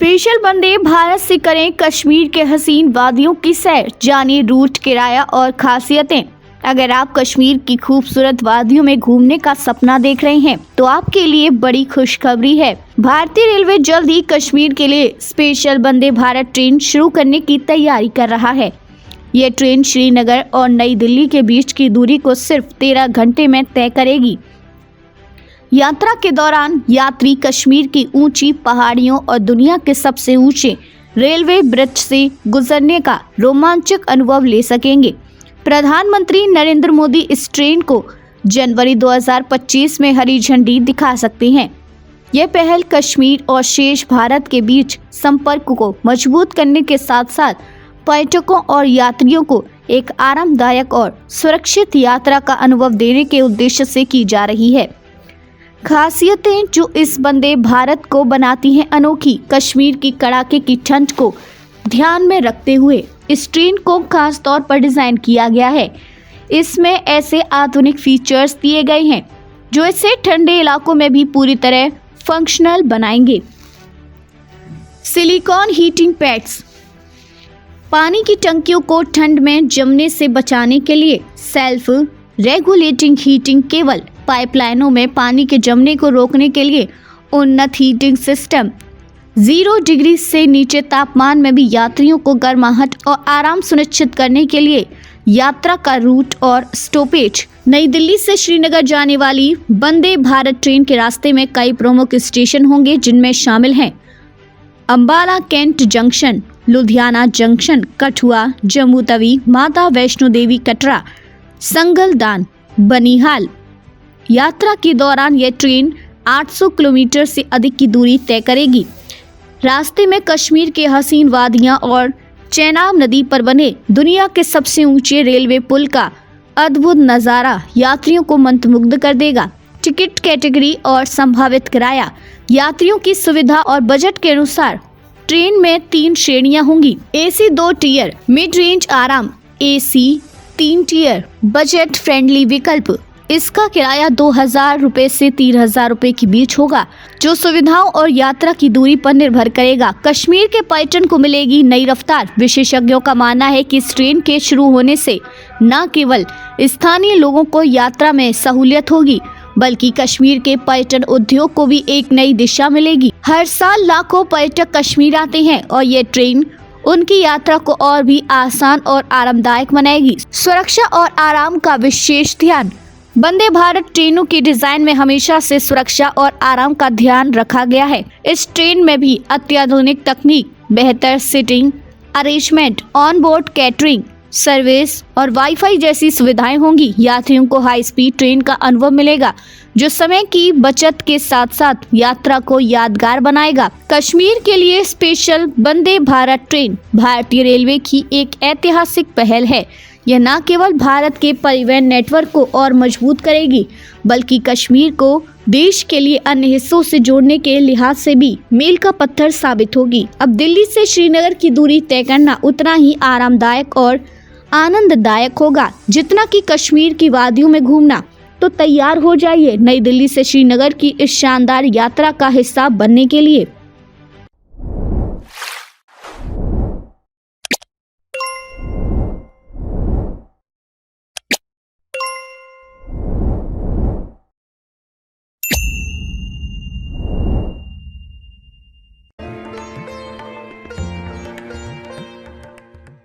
Special Vande Bharat से करें कश्मीर के हसीन वादियों की सैर, जानिए रूट, किराया और खासियतें। अगर आप कश्मीर की खूबसूरत वादियों में घूमने का सपना देख रहे हैं तो आपके लिए बड़ी खुशखबरी है। भारतीय रेलवे जल्द ही कश्मीर के लिए स्पेशल वंदे भारत ट्रेन शुरू करने की तैयारी कर रहा है। ये ट्रेन श्रीनगर और नई दिल्ली के बीच की दूरी को सिर्फ 13 घंटे में तय करेगी। यात्रा के दौरान यात्री कश्मीर की ऊंची पहाड़ियों और दुनिया के सबसे ऊंचे रेलवे ब्रिज से गुजरने का रोमांचक अनुभव ले सकेंगे। प्रधानमंत्री नरेंद्र मोदी इस ट्रेन को जनवरी 2025 में हरी झंडी दिखा सकते हैं। यह पहल कश्मीर और शेष भारत के बीच संपर्क को मजबूत करने के साथ साथ पर्यटकों और यात्रियों को एक आरामदायक और सुरक्षित यात्रा का अनुभव देने के उद्देश्य से की जा रही है। खासियतें जो इस वंदे भारत को बनाती हैं अनोखी। कश्मीर की कड़ाके की ठंड को ध्यान में रखते हुए इस ट्रेन को खास तौर पर डिज़ाइन किया गया है। इसमें ऐसे आधुनिक फीचर्स दिए गए हैं जो इसे ठंडे इलाकों में भी पूरी तरह फंक्शनल बनाएंगे। सिलिकॉन हीटिंग पैड्स, पानी की टंकियों को ठंड में जमने से बचाने के लिए सेल्फ रेगुलेटिंग हीटिंग केबल, पाइपलाइनों में पानी के जमने को रोकने के लिए उन्नत हीटिंग सिस्टम, 0 डिग्री से नीचे तापमान में भी यात्रियों को गर्माहट और आराम सुनिश्चित करने के लिए यात्रा का रूट और स्टॉपेज। नई दिल्ली से श्रीनगर जाने वाली वंदे भारत ट्रेन के रास्ते में कई प्रमुख स्टेशन होंगे, जिनमें शामिल हैं Ambala cantt junction, Ludhiana junction, Kathua, Jammu Tawi, Mata Vaishno Devi Katra, Sangaldan, Banihal. यात्रा के दौरान यह ट्रेन 800 किलोमीटर से अधिक की दूरी तय करेगी। रास्ते में कश्मीर के हसीन वादियां और चेनाब नदी पर बने दुनिया के सबसे ऊंचे रेलवे पुल का अद्भुत नज़ारा यात्रियों को मंत्रमुग्ध कर देगा। टिकट कैटेगरी और संभावित किराया, यात्रियों की सुविधा और बजट के अनुसार ट्रेन में 3 श्रेणियां होंगी। AC 2 टियर, मिड रेंज आराम, AC 3 टियर, बजट फ्रेंडली विकल्प। इसका किराया 2000 रुपए से 3000 रुपए के बीच होगा, जो सुविधाओं और यात्रा की दूरी पर निर्भर करेगा। कश्मीर के पर्यटन को मिलेगी नई रफ्तार। विशेषज्ञों का मानना है कि इस ट्रेन के शुरू होने से न केवल स्थानीय लोगों को यात्रा में सहूलियत होगी, बल्कि कश्मीर के पर्यटन उद्योग को भी एक नई दिशा मिलेगी। हर साल लाखों पर्यटक कश्मीर आते हैं और ये ट्रेन उनकी यात्रा को और भी आसान और आरामदायक बनाएगी। सुरक्षा और आराम का विशेष ध्यान, वंदे भारत ट्रेनों के डिजाइन में हमेशा से सुरक्षा और आराम का ध्यान रखा गया है। इस ट्रेन में भी अत्याधुनिक तकनीक, बेहतर seating arrangement, on board catering service और वाईफाई जैसी सुविधाएं होंगी। यात्रियों को हाई स्पीड ट्रेन का अनुभव मिलेगा, जो समय की बचत के साथ साथ यात्रा को यादगार बनाएगा। कश्मीर के लिए स्पेशल वंदे भारत ट्रेन भारतीय रेलवे की एक ऐतिहासिक पहल है। यह न केवल भारत के परिवहन नेटवर्क को और मजबूत करेगी, बल्कि कश्मीर को देश के लिए अन्य हिस्सों से जोड़ने के लिहाज से भी मील का पत्थर साबित होगी। अब दिल्ली से श्रीनगर की दूरी तय करना उतना ही आरामदायक और आनंददायक होगा जितना कि कश्मीर की वादियों में घूमना। तो तैयार हो जाइए नई दिल्ली से श्रीनगर की इस शानदार यात्रा का हिस्सा बनने के लिए।